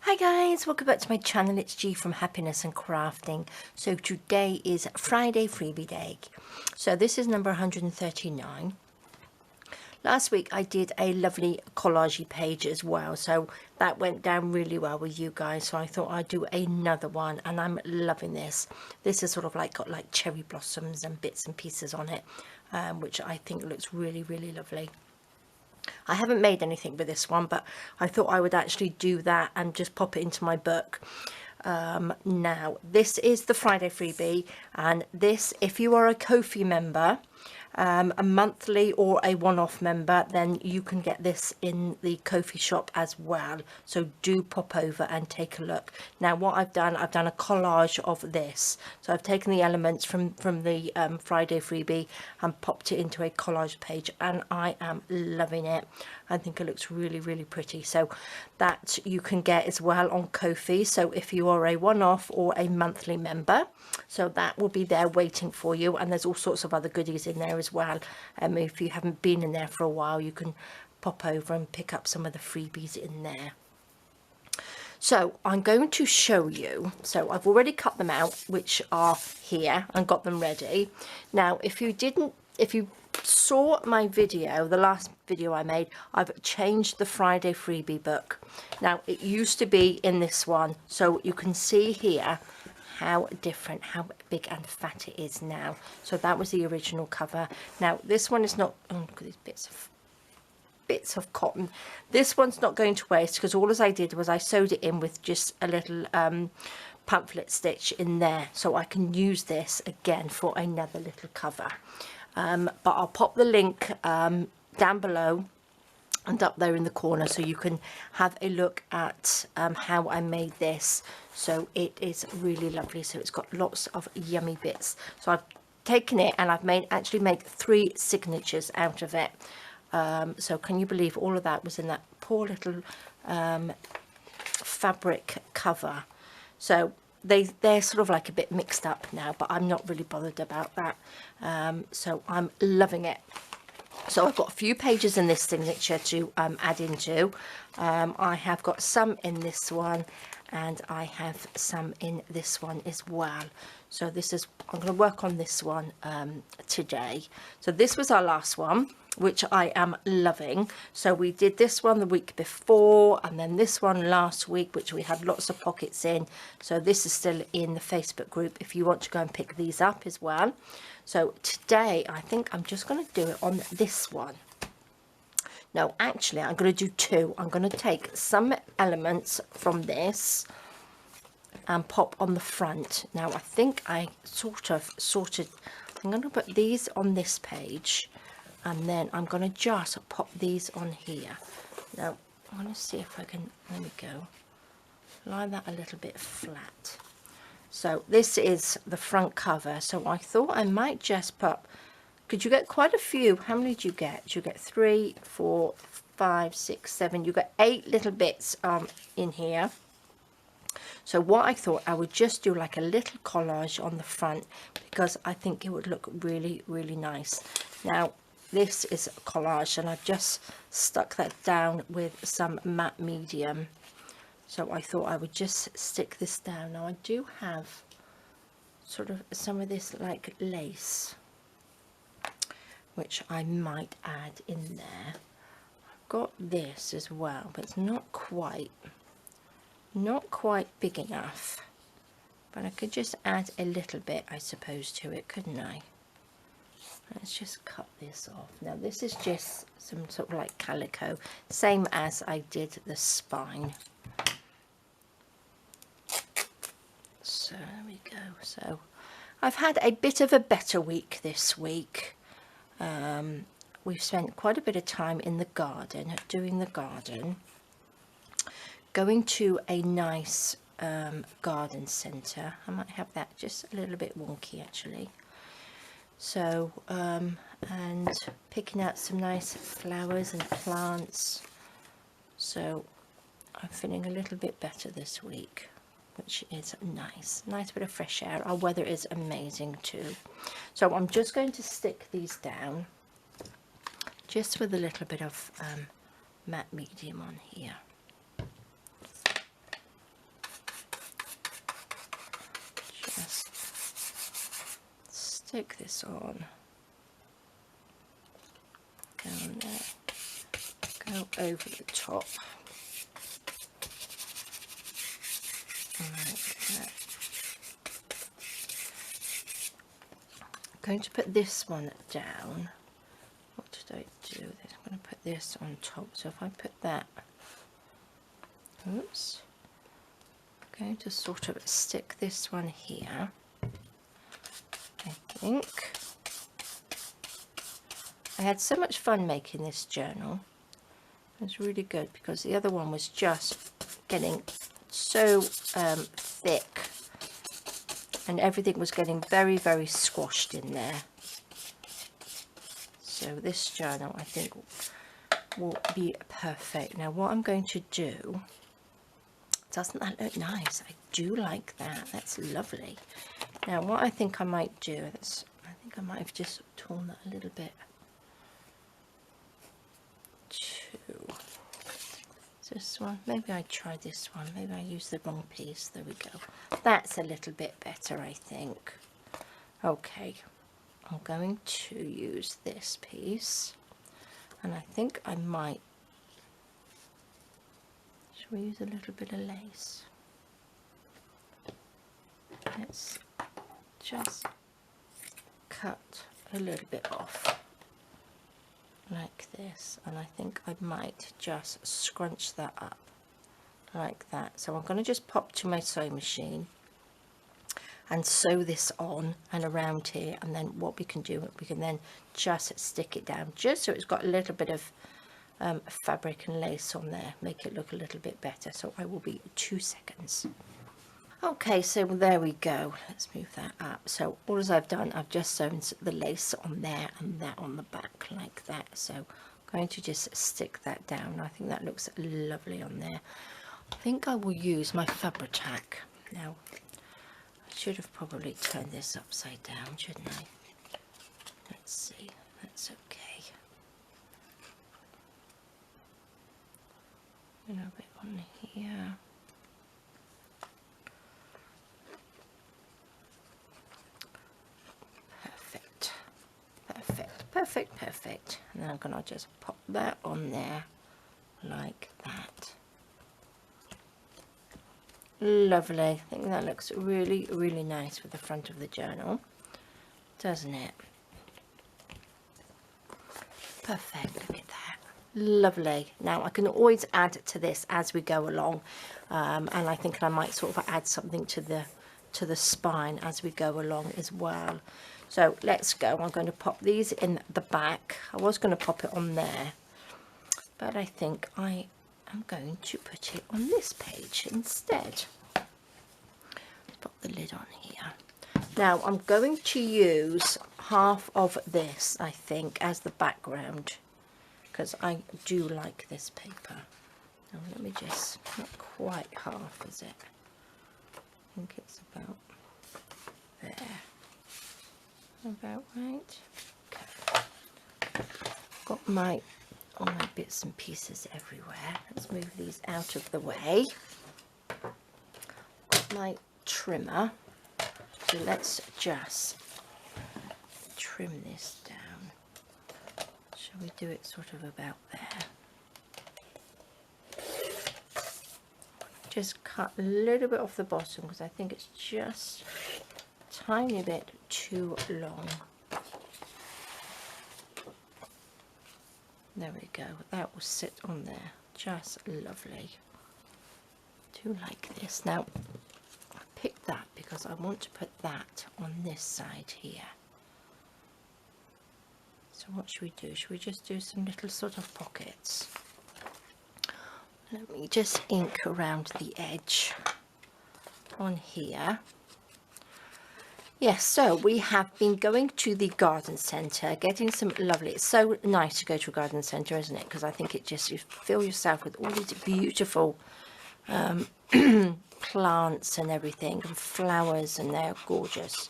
Hi guys, welcome back to my channel. It's G from Happiness and Crafting. So today is Friday Freebie Day. So this is number 139. Last week I did a lovely collage page as well, so that went down really well with you guys, so I thought I'd do another one, and I'm loving this. This is sort of like got like cherry blossoms and bits and pieces on it, which I think looks really lovely. I haven't made anything with this one, but I thought I would actually do that and just pop it into my book. Now this is the Friday freebie, and this, if you are a Ko-fi member, a monthly or a one-off member, then you can get this in the Ko-fi shop as well, so do pop over and take a look. Now what I've done a collage of this, so I've taken the elements from the Friday freebie and popped it into a collage page, and I am loving it. I think it looks really pretty, so that you can get as well on Ko-fi. So if you are a one-off or a monthly member, so that will be there waiting for you, and there's all sorts of other goodies in there as well. If you haven't been in there for a while, you can pop over and pick up some of the freebies in there. So I'm going to show you, so I've already cut them out, which are here, and got them ready. Now if you saw my video, the last video I made, I've changed the Friday freebie book. Now it used to be in this one, so you can see here how different, how big and fat it is now. So that was the original cover. Now this one is not, oh look at these bits of cotton. This one's not going to waste, because all as I did was I sewed it in with just a little pamphlet stitch in there, so I can use this again for another little cover. But I'll pop the link down below and up there in the corner, so you can have a look at how I made this. So it is really lovely. So it's got lots of yummy bits. So I've taken it and I've actually made 3 signatures out of it. So can you believe all of that was in that poor little fabric cover? So they're sort of like a bit mixed up now, but I'm not really bothered about that. So I'm loving it. So I've got a few pages in this signature to add into. I have got some in this one, and I have some in this one as well. So this is, I'm going to work on this one today. So this was our last one, which I am loving. So we did this one the week before, and then this one last week, which we had lots of pockets in. So this is still in the Facebook group if you want to go and pick these up as well. So today I think I'm just going to do it on this one. No, actually I'm going to do 2. I'm going to take some elements from this and pop on the front. Now I think I sort of sorted, I'm going to put these on this page, and then I'm going to just pop these on here. Now I'm going to see if I can, there we go, lie that a little bit flat. So this is the front cover, so I thought I might just put, could you get quite a few? How many did you get? Did you get 3, 4, 5, 6, 7? You got 8 little bits in here. So what I thought, I would just do like a little collage on the front, because I think it would look really nice. Now this is a collage, and I've just stuck that down with some matte medium. So I thought I would just stick this down. Now I do have sort of some of this like lace, which I might add in there. I've got this as well, but it's not quite big enough. But I could just add a little bit, I suppose, to it, couldn't I? Let's just cut this off. Now this is just some sort of like calico, same as I did the spine. So there we go. So I've had a bit of a better week this week. We've spent quite a bit of time in the garden, doing the garden, going to a nice garden centre. I might have that just a little bit wonky actually. So and picking out some nice flowers and plants. So I'm feeling a little bit better this week, which is nice bit of fresh air. Our weather is amazing too. So I'm just going to stick these down just with a little bit of matte medium on here. stick this on, go on there, go over the top, like that. I'm going to put this one down. What did I do? I'm going to put this on top. So if I put that, oops, I'm going to sort of stick this one here, I think. I had so much fun making this journal. It was really good because the other one was just getting so thick, and everything was getting very, very squashed in there. So this journal, I think, will be perfect. Now what I'm going to do, doesn't that look nice? I do like that. That's lovely. Now what I think I might do is, I think I might have just torn that a little bit. This one, maybe I try this one, maybe I use the wrong piece. There we go. That's a little bit better, I think. Okay, I'm going to use this piece, and I think I might, shall we use a little bit of lace? Let's just cut a little bit off like this, and I think I might just scrunch that up like that. So I'm going to just pop to my sewing machine and sew this on and around here, and then what we can do, we can then just stick it down just so it's got a little bit of fabric and lace on there, make it look a little bit better. So I will be 2 seconds. Okay, so there we go. Let's move that up. So all as I've done, I've just sewn the lace on there and that on the back like that. So I'm going to just stick that down. I think that looks lovely on there. I think I will use my Fabri-Tac. Now, I should have probably turned this upside down, shouldn't I? Let's see. That's okay. A little bit on here. Perfect. And then I'm going to just pop that on there like that. Lovely. I think that looks really, really nice with the front of the journal, doesn't it? Perfect. Look at that. Lovely. Now I can always add to this as we go along, and I think I might sort of add something to the spine as we go along as well. So let's go. I'm going to pop these in the back. I was going to pop it on there, but I think I am going to put it on this page instead. Let's pop the lid on here. Now I'm going to use half of this, I think, as the background, because I do like this paper. Now let me just, not quite half, is it? I think it's about there. About right. Okay. Got all my bits and pieces everywhere. Let's move these out of the way. Got my trimmer. So let's just trim this down. Shall we do it sort of about there? Just cut a little bit off the bottom because I think it's just a tiny bit too long. There we go. That will sit on there just lovely. Do like this. Now I picked that because I want to put that on this side here. So what should we do? Should we just do some little sort of pockets? Let me just ink around the edge on here. Yes, so we have been going to the garden centre, getting some lovely, it's so nice to go to a garden centre, isn't it? Because I think it just, you fill yourself with all these beautiful plants and everything, and flowers, and they're gorgeous.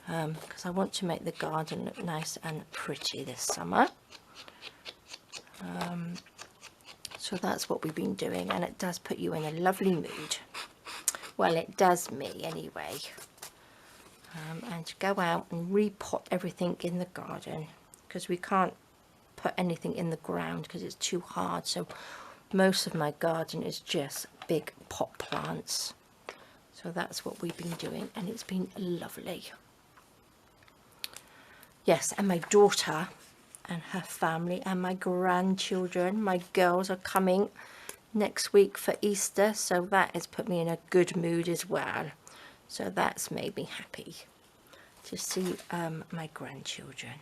Because I want to make the garden look nice and pretty this summer. So that's what we've been doing, and it does put you in a lovely mood. Well, it does me anyway. and to go out and repot everything in the garden, because we can't put anything in the ground because it's too hard. So most of my garden is just big pot plants. So that's what we've been doing, and it's been lovely. Yes, and my daughter and her family and my grandchildren, my girls, are coming next week for Easter, so that has put me in a good mood as well. So that's made me happy to see my grandchildren.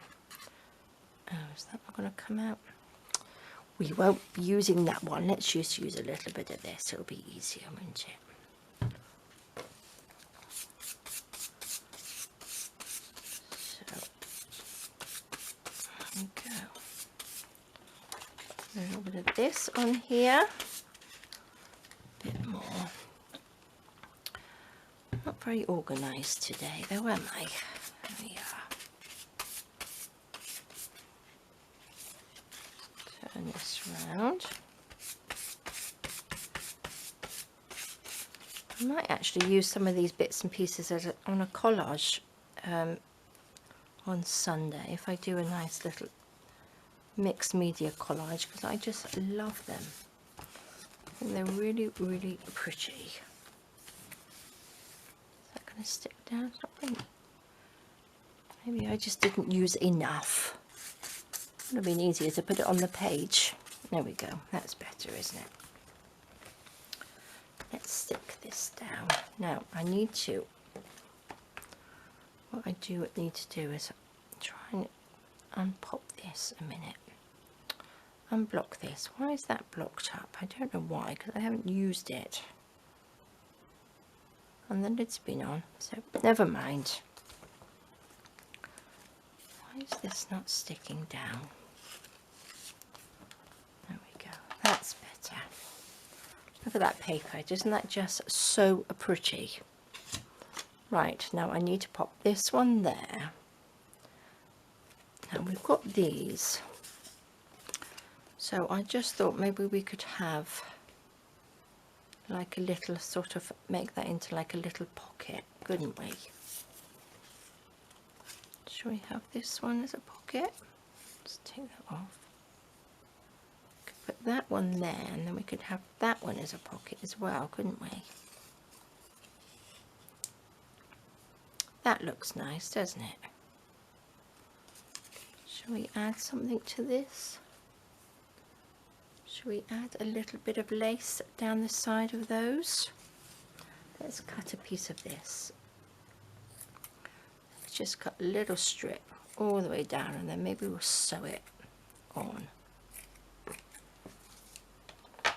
Oh, is that not going to come out? We won't be using that one. Let's just use a little bit of this. It'll be easier, won't it? Go. A little bit of this on here. A bit more. Not very organised today, though, am I? There we are. Turn this round. I might actually use some of these bits and pieces as on a collage on Sunday, if I do a nice little mixed media collage, because I just love them. I think they're really, really pretty. Is that going to stick down? Maybe I just didn't use enough. It would have been easier to put it on the page. There we go. That's better, isn't it? Let's stick this down. Now I need to, what I do need to do is try and unpop this a minute. Unblock this. Why is that blocked up? I don't know why, because I haven't used it. And the lid's been on, so never mind. Why is this not sticking down? There we go. That's better. Look at that paper. Isn't that just so pretty? Right, now I need to pop this one there. Now we've got these. So I just thought maybe we could have like a little sort of, make that into like a little pocket, couldn't we? Shall we have this one as a pocket? Let's take that off. Could put that one there, and then we could have that one as a pocket as well, couldn't we? That looks nice, doesn't it? Shall we add something to this? Shall we add a little bit of lace down the side of those? Let's cut a piece of this. Let's just cut a little strip all the way down, and then maybe we'll sew it on. A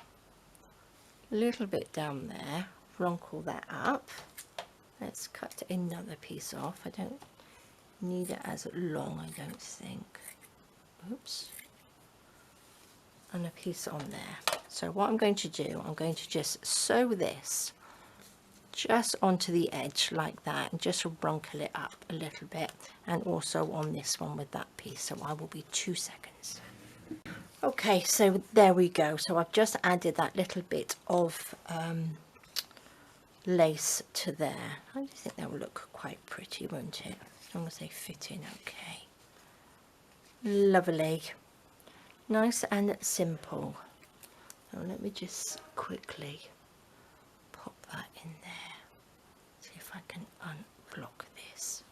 little bit down there, wrinkle that up. Let's cut another piece off. I don't need it as long, I don't think. Oops. And a piece on there. So what I'm going to do, I'm going to just sew this just onto the edge like that, and just wrinkle it up a little bit, and also on this one with that piece. So I will be 2 seconds. Okay, so there we go. So I've just added that little bit of lace to there. I do think that will look quite pretty, won't it? As long as they fit in okay. Lovely. Nice and simple. So let me just quickly pop that in there. See if I can unblock this.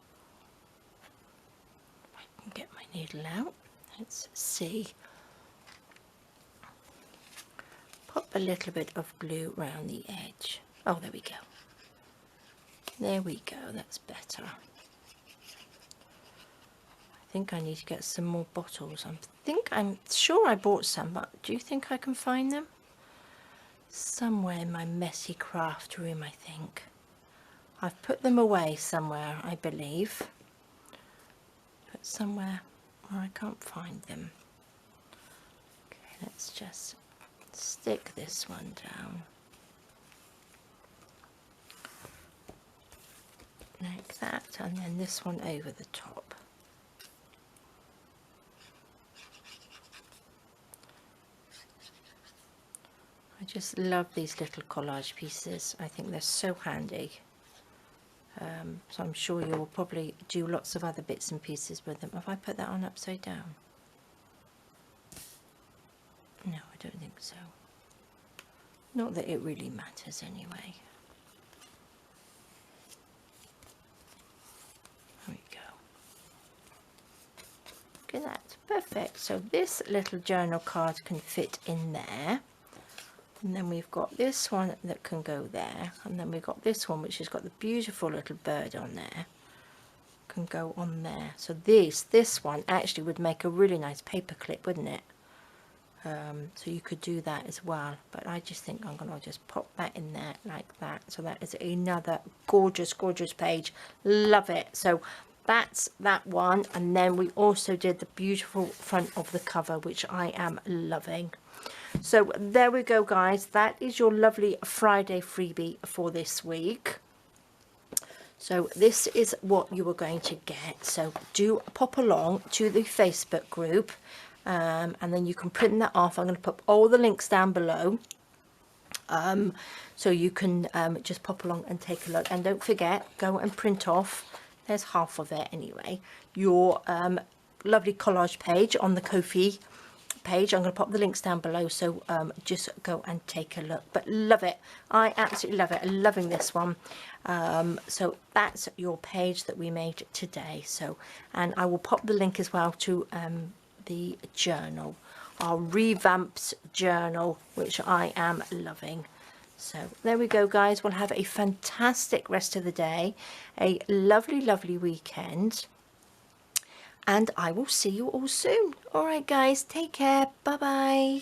If I can get my needle out. Let's see. Pop a little bit of glue around the edge. Oh, there we go. There we go. That's better. I think I need to get some more bottles. I'm sure I bought some, but do you think I can find them? Somewhere in my messy craft room, I think. I've put them away somewhere, I believe. But somewhere where I can't find them. Okay, let's just stick this one down. Like that, and then this one over the top. I just love these little collage pieces. I think they're so handy. So I'm sure you'll probably do lots of other bits and pieces with them. Have I put that on upside down? No, I don't think so. Not that it really matters anyway. There we go. Look at that, perfect. So this little journal card can fit in there. And then we've got this one that can go there. And then we've got this one which has got the beautiful little bird on there. Can go on there. So this one actually would make a really nice paper clip, wouldn't it? So you could do that as well, but I just think I'm going to just pop that in there like that. So that is another gorgeous page. Love it. So that's that one, and then we also did the beautiful front of the cover, which I am loving. So there we go, guys. That is your lovely Friday freebie for this week. So this is what you are going to get. So do pop along to the Facebook group. And then you can print that off. I'm going to put all the links down below, so you can just pop along and take a look. And don't forget, go and print off, there's half of it anyway, your lovely collage page on the Ko-fi page. I'm going to pop the links down below, so just go and take a look. But love it, I absolutely love it. I'm loving this one. So that's your page that we made today. So, and I will pop the link as well to the journal, our revamped journal, which I am loving. So there we go, guys. We'll have a fantastic rest of the day, a lovely weekend, and I will see you all soon. All right, guys, take care. Bye bye.